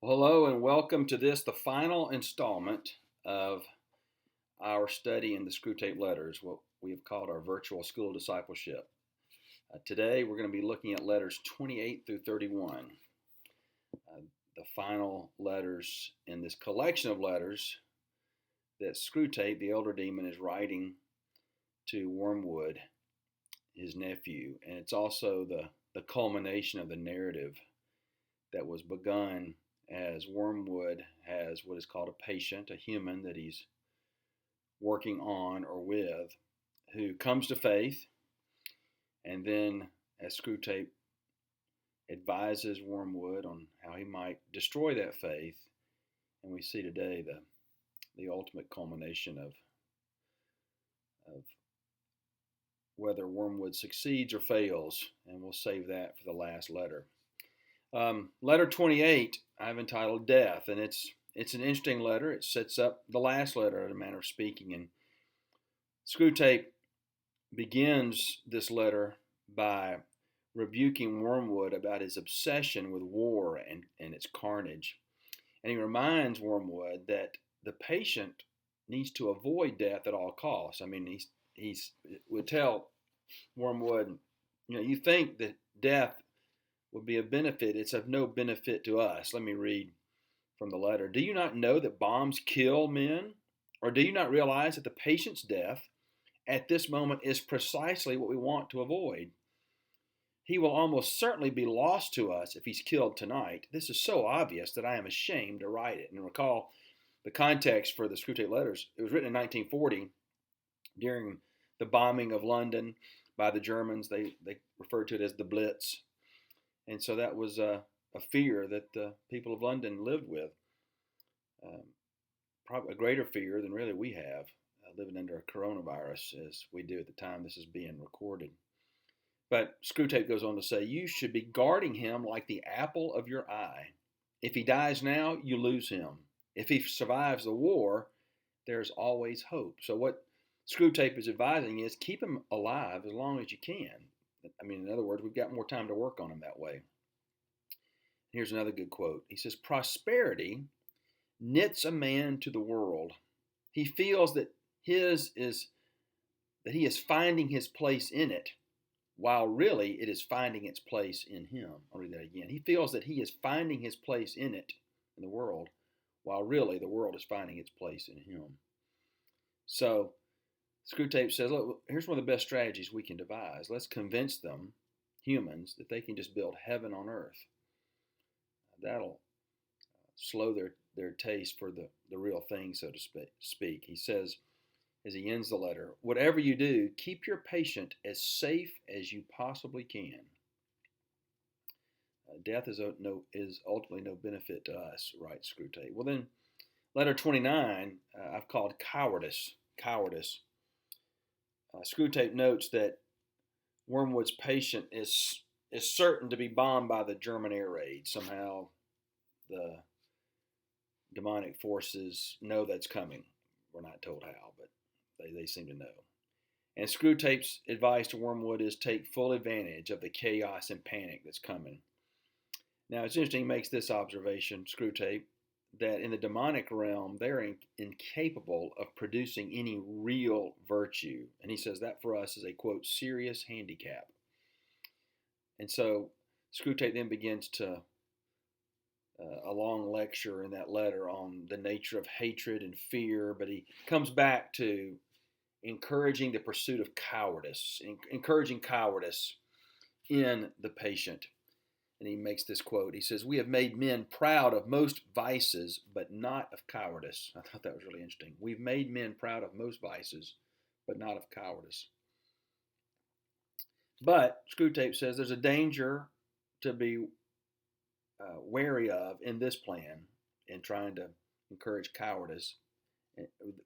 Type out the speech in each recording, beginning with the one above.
Hello and welcome to the final installment of our study in the Screwtape letters, what we have called our virtual school discipleship. Today we're going to be looking at letters 28 through 31, the final letters in this collection of letters that Screwtape, the elder demon, is writing to Wormwood, his nephew. And it's also the culmination of the narrative that was begun as Wormwood has what is called a patient, a human that he's working on or with, who comes to faith, and then as Screwtape advises Wormwood on how he might destroy that faith, and we see today the ultimate culmination of whether Wormwood succeeds or fails, and we'll save that for the last letter. Letter 28, I've entitled Death, and it's an interesting letter. It sets up the last letter in a manner of speaking, and Screwtape begins this letter by rebuking Wormwood about his obsession with war and its carnage. And he reminds Wormwood that the patient needs to avoid death at all costs. I mean, he would tell Wormwood, you think that death would be a benefit. It's of no benefit to us. Let me read from the letter. Do you not know that bombs kill men? Or do you not realize that the patient's death at this moment is precisely what we want to avoid? He will almost certainly be lost to us if he's killed tonight. This is so obvious that I am ashamed to write it. And recall the context for the Screwtape letters. It was written in 1940 during the bombing of London by the Germans. They referred to it as the Blitz. And so that was a fear that the people of London lived with, probably a greater fear than really we have, living under a coronavirus as we do at the time this is being recorded. But Screwtape goes on to say, you should be guarding him like the apple of your eye. If he dies now, you lose him. If he survives the war, there's always hope. So what Screwtape is advising is keep him alive as long as you can. I mean, in other words, we've got more time to work on him that way. Here's another good quote. He says, prosperity knits a man to the world. He feels that he is finding his place in it, while really it is finding its place in him. I'll read that again. He feels that he is finding his place in it, in the world, while really the world is finding its place in him. So Screwtape says, look, here's one of the best strategies we can devise. Let's convince them, humans, that they can just build heaven on earth. That'll slow their taste for the real thing, so to speak. He says, as he ends the letter, whatever you do, keep your patient as safe as you possibly can. Death is ultimately no benefit to us, writes Screwtape. Well then, letter 29, I've called Cowardice. Cowardice. Screwtape notes that Wormwood's patient is certain to be bombed by the German air raid. Somehow the demonic forces know that's coming. We're not told how, but they seem to know. And Screwtape's advice to Wormwood is take full advantage of the chaos and panic that's coming. Now it's interesting, he makes this observation, Screwtape, that in the demonic realm, they're incapable of producing any real virtue. And he says that for us is a, quote, serious handicap. And so Screwtape then begins to a long lecture in that letter on the nature of hatred and fear, but he comes back to encouraging the pursuit of cowardice, encouraging cowardice in the patient. And he makes this quote. He says, we have made men proud of most vices, but not of cowardice. I thought that was really interesting. We've made men proud of most vices, but not of cowardice. But Screwtape says there's a danger to be wary of in this plan in trying to encourage cowardice.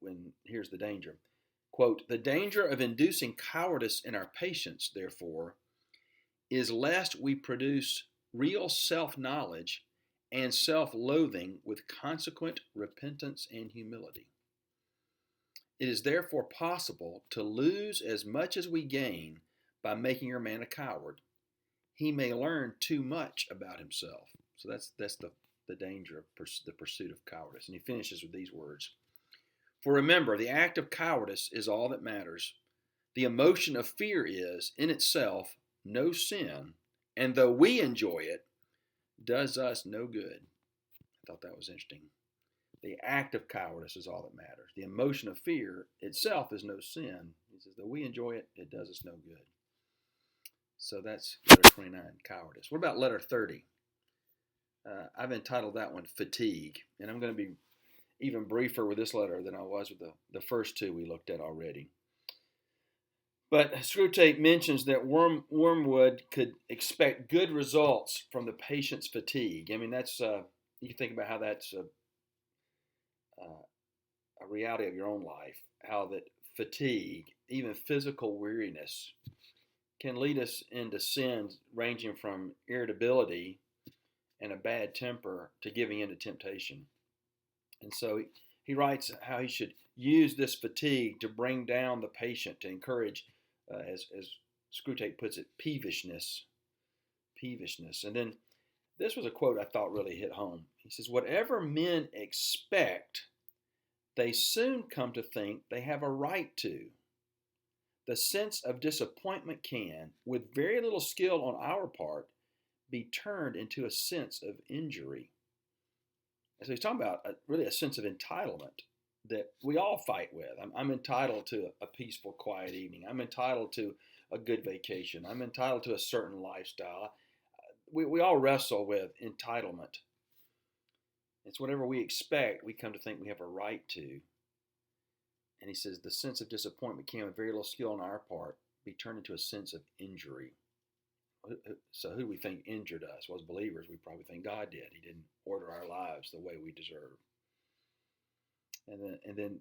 When here's the danger. Quote, the danger of inducing cowardice in our patients, therefore, is lest we produce real self-knowledge and self-loathing with consequent repentance and humility. It is therefore possible to lose as much as we gain by making our man a coward. He may learn too much about himself. So that's the the danger of the pursuit of cowardice. And he finishes with these words. For remember, the act of cowardice is all that matters. The emotion of fear is, in itself, no sin, and though we enjoy it, does us no good. I thought that was interesting. The act of cowardice is all that matters. The emotion of fear itself is no sin. He says, though we enjoy it, it does us no good. So that's letter 29, cowardice. What about letter 30? I've entitled that one fatigue, and I'm going to be even briefer with this letter than I was with the first two we looked at already. But Screwtape mentions that Wormwood could expect good results from the patient's fatigue. I mean, that's you think about how that's a reality of your own life, how that fatigue, even physical weariness, can lead us into sins ranging from irritability and a bad temper to giving in to temptation. And so he writes how he should use this fatigue to bring down the patient, to encourage, as Screwtape puts it, peevishness. And then this was a quote I thought really hit home. He says, whatever men expect, they soon come to think they have a right to. The sense of disappointment can, with very little skill on our part, be turned into a sense of injury. And so he's talking about really a sense of entitlement that we all fight with. I'm entitled to a peaceful, quiet evening. I'm entitled to a good vacation. I'm entitled to a certain lifestyle. We all wrestle with entitlement. It's whatever we expect, we come to think we have a right to. And he says the sense of disappointment can, with very little skill on our part, be turned into a sense of injury. So who do we think injured us? Well, as believers, we probably think God did. He didn't order our lives the way we deserve. And then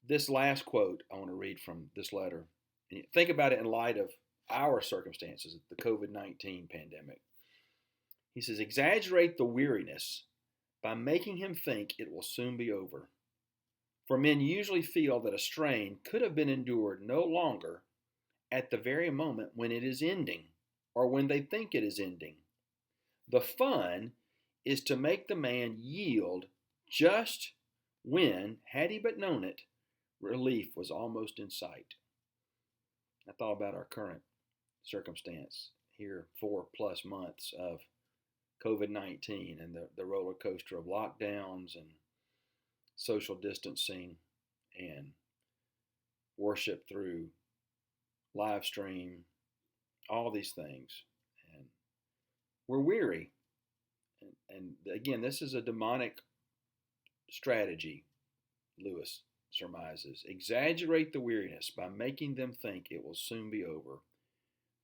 this last quote I want to read from this letter. And think about it in light of our circumstances, the COVID-19 pandemic. He says, exaggerate the weariness by making him think it will soon be over. For men usually feel that a strain could have been endured no longer at the very moment when it is ending, or when they think it is ending. The fun is to make the man yield just when, had he but known it, relief was almost in sight. I thought about our current circumstance here, 4+ months of COVID-19 and the roller coaster of lockdowns and social distancing and worship through live stream, all these things. And we're weary. And again, this is a demonic strategy, Lewis surmises. Exaggerate the weariness by making them think it will soon be over.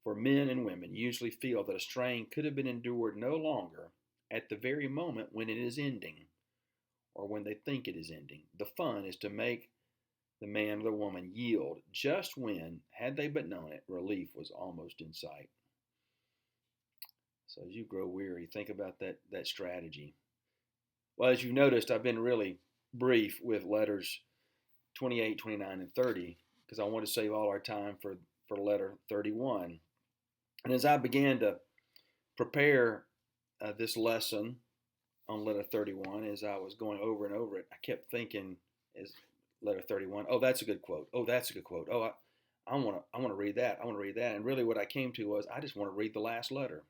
For men and women usually feel that a strain could have been endured no longer at the very moment when it is ending, or when they think it is ending. The fun is to make the man or the woman yield just when, had they but known it, relief was almost in sight. So as you grow weary, think about that strategy. Well, as you noticed, I've been really brief with letters 28, 29, and 30 because I want to save all our time for letter 31. And as I began to prepare this lesson on letter 31, as I was going over and over it, I kept thinking, as letter 31, oh, that's a good quote. Oh, that's a good quote. Oh, I want to read that. I want to read that. And really what I came to was I just want to read the last letter.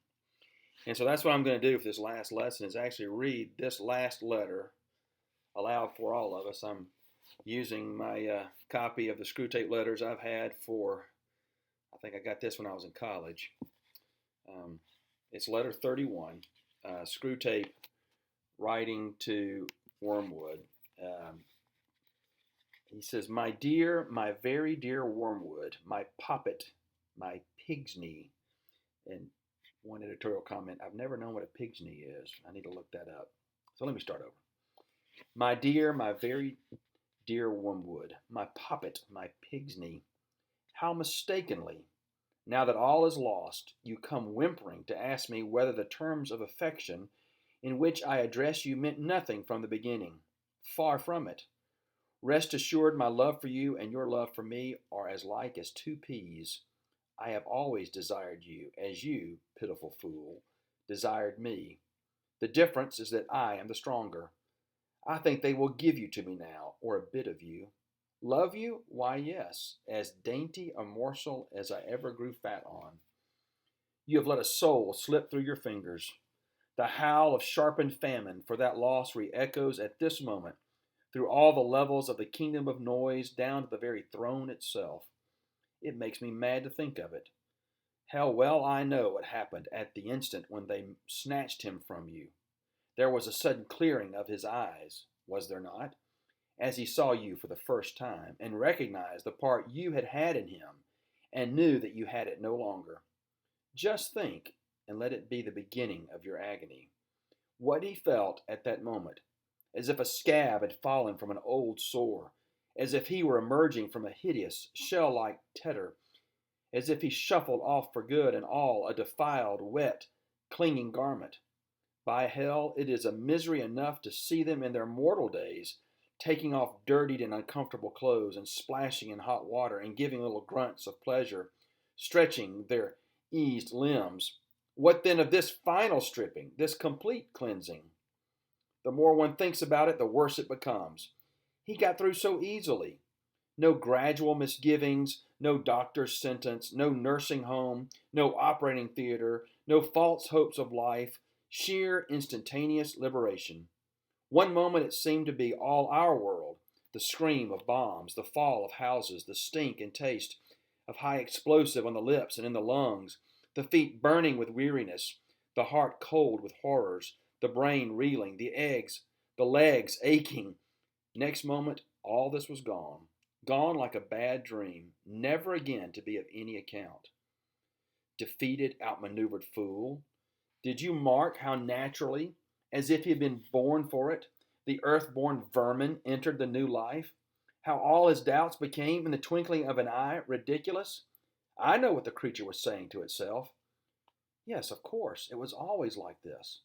And so that's what I'm going to do for this last lesson is actually read this last letter aloud for all of us. I'm using my copy of the Screwtape letters I've had for, I think I got this when I was in college. It's letter 31, Screwtape writing to Wormwood. He says, my dear, my very dear Wormwood, my poppet, my pig's knee. And one editorial comment, I've never known what a pig's knee is. I need to look that up. So let me start over. My dear, my very dear Wormwood, my poppet, my pig's knee, how mistakenly, now that all is lost, you come whimpering to ask me whether the terms of affection in which I address you meant nothing from the beginning. Far from it. Rest assured, my love for you and your love for me are as like as two peas. I have always desired you, as you, pitiful fool, desired me. The difference is that I am the stronger. I think they will give you to me now, or a bit of you. Love you? Why, yes, as dainty a morsel as I ever grew fat on. You have let a soul slip through your fingers. The howl of sharpened famine for that loss re-echoes at this moment through all the levels of the kingdom of noise down to the very throne itself. It makes me mad to think of it. How well I know what happened at the instant when they snatched him from you. There was a sudden clearing of his eyes, was there not, as he saw you for the first time, and recognized the part you had had in him, and knew that you had it no longer. Just think, and let it be the beginning of your agony. What he felt at that moment, as if a scab had fallen from an old sore, as if he were emerging from a hideous, shell-like tetter, as if he shuffled off for good and all a defiled, wet, clinging garment. By hell, it is a misery enough to see them in their mortal days, taking off dirtied and uncomfortable clothes and splashing in hot water and giving little grunts of pleasure, stretching their eased limbs. What then of this final stripping, this complete cleansing? The more one thinks about it, the worse it becomes. He got through so easily. No gradual misgivings, no doctor's sentence, no nursing home, no operating theater, no false hopes of life, sheer instantaneous liberation. One moment it seemed to be all our world, the scream of bombs, the fall of houses, the stink and taste of high explosive on the lips and in the lungs, the feet burning with weariness, the heart cold with horrors, the brain reeling, the legs aching. Next moment, all this was gone. Gone like a bad dream, never again to be of any account. Defeated, outmaneuvered fool. Did you mark how naturally, as if he had been born for it, the earth-born vermin entered the new life? How all his doubts became, in the twinkling of an eye, ridiculous? I know what the creature was saying to itself. Yes, of course, it was always like this.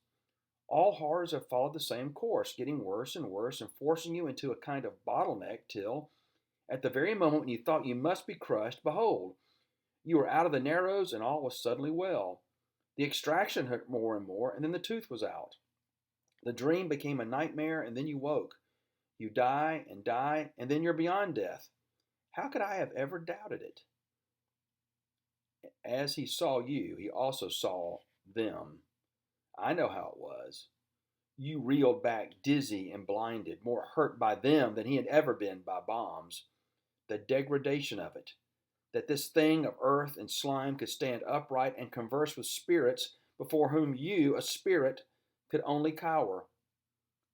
All horrors have followed the same course, getting worse and worse and forcing you into a kind of bottleneck till, at the very moment when you thought you must be crushed, behold, you were out of the narrows and all was suddenly well. The extraction hurt more and more, and then the tooth was out. The dream became a nightmare, and then you woke. You die, and then you're beyond death. How could I have ever doubted it? As he saw you, he also saw them. I know how it was. You reeled back dizzy and blinded, more hurt by them than he had ever been by bombs. The degradation of it, that this thing of earth and slime could stand upright and converse with spirits before whom you, a spirit, could only cower.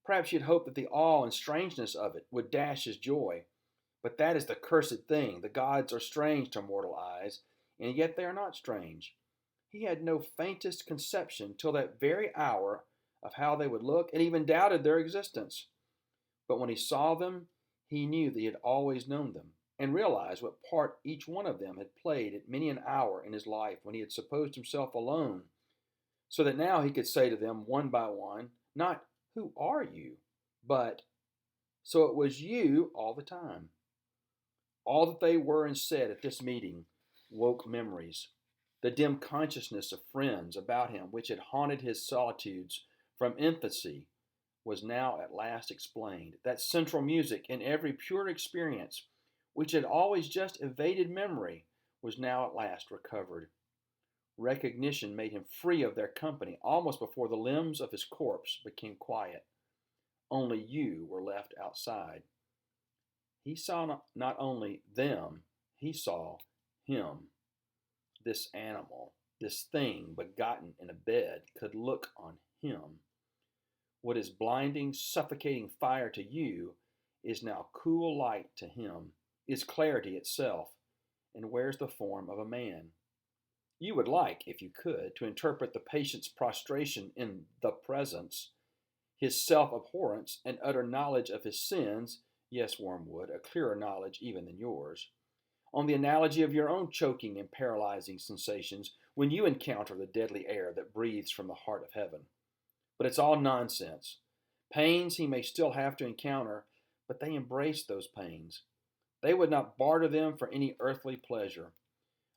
Perhaps you'd hoped that the awe and strangeness of it would dash his joy. But that is the cursed thing. The gods are strange to mortal eyes, and yet they are not strange. He had no faintest conception till that very hour of how they would look, and even doubted their existence. But when he saw them, he knew that he had always known them, and realized what part each one of them had played at many an hour in his life when he had supposed himself alone, so that now he could say to them one by one, not, "Who are you?" but, "So it was you all the time." All that they were and said at this meeting woke memories. The dim consciousness of friends about him which had haunted his solitudes from infancy was now at last explained. That central music in every pure experience, which had always just evaded memory, was now at last recovered. Recognition made him free of their company almost before the limbs of his corpse became quiet. Only you were left outside. He saw not only them, he saw him. This animal, this thing begotten in a bed, could look on him. What is blinding, suffocating fire to you is now cool light to him, is clarity itself, and wears the form of a man. You would like, if you could, to interpret the patient's prostration in the presence, his self-abhorrence and utter knowledge of his sins, yes, Wormwood, a clearer knowledge even than yours, on the analogy of your own choking and paralyzing sensations when you encounter the deadly air that breathes from the heart of heaven. But it's all nonsense. Pains he may still have to encounter, but they embrace those pains. They would not barter them for any earthly pleasure.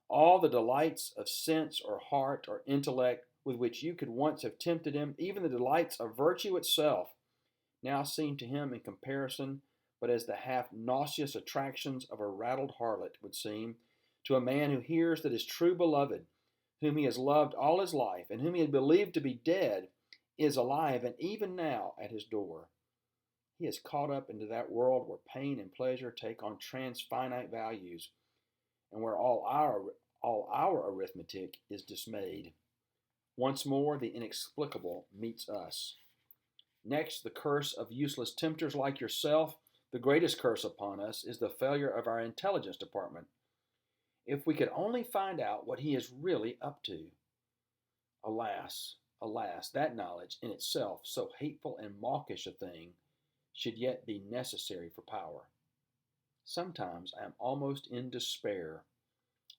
All the delights of sense or heart or intellect with which you could once have tempted him, even the delights of virtue itself, now seem to him in comparison but as the half nauseous attractions of a rattled harlot would seem to a man who hears that his true beloved, whom he has loved all his life, and whom he had believed to be dead, is alive and even now at his door. He is caught up into that world where pain and pleasure take on transfinite values, and where all our arithmetic is dismayed. Once more, the inexplicable meets us. Next, the curse of useless tempters like yourself. The greatest curse upon us is the failure of our intelligence department. If we could only find out what he is really up to. Alas, alas, that knowledge in itself, so hateful and mawkish a thing, should yet be necessary for power. Sometimes I am almost in despair.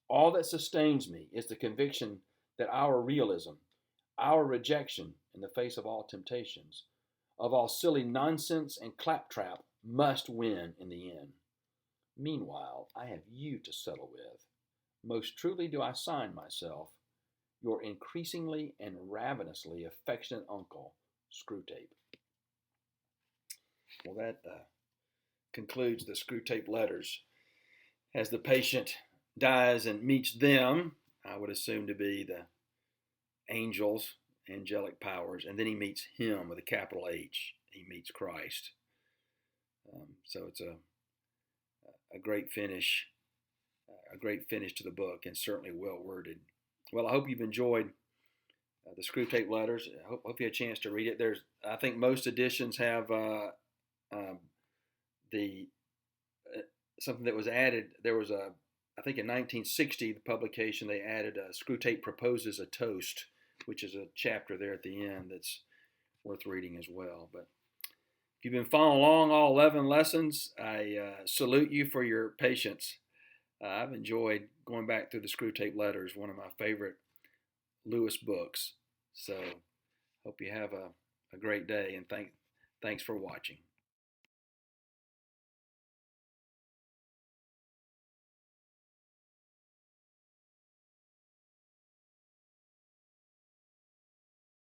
All that sustains me is the conviction that our realism, our rejection in the face of all temptations, of all silly nonsense and claptrap, must win in the end. Meanwhile, I have you to settle with. Most truly do I sign myself, your increasingly and ravenously affectionate uncle, Screwtape. Well, that concludes the Screwtape letters. As the patient dies and meets them, I would assume to be the angels, angelic powers, and then he meets him with a capital H. He meets Christ. So it's a great finish, to the book, and certainly well worded. Well, I hope you've enjoyed the Screwtape letters. I hope you had a chance to read it. I think most editions have something that was added. There was I think in 1960, the publication, they added Screwtape proposes a toast, which is a chapter there at the end that's worth reading as well. But if you've been following along all 11 lessons, I salute you for your patience. I've enjoyed going back through the Screwtape letters, one of my favorite Lewis books. So hope you have a great day, and thanks for watching.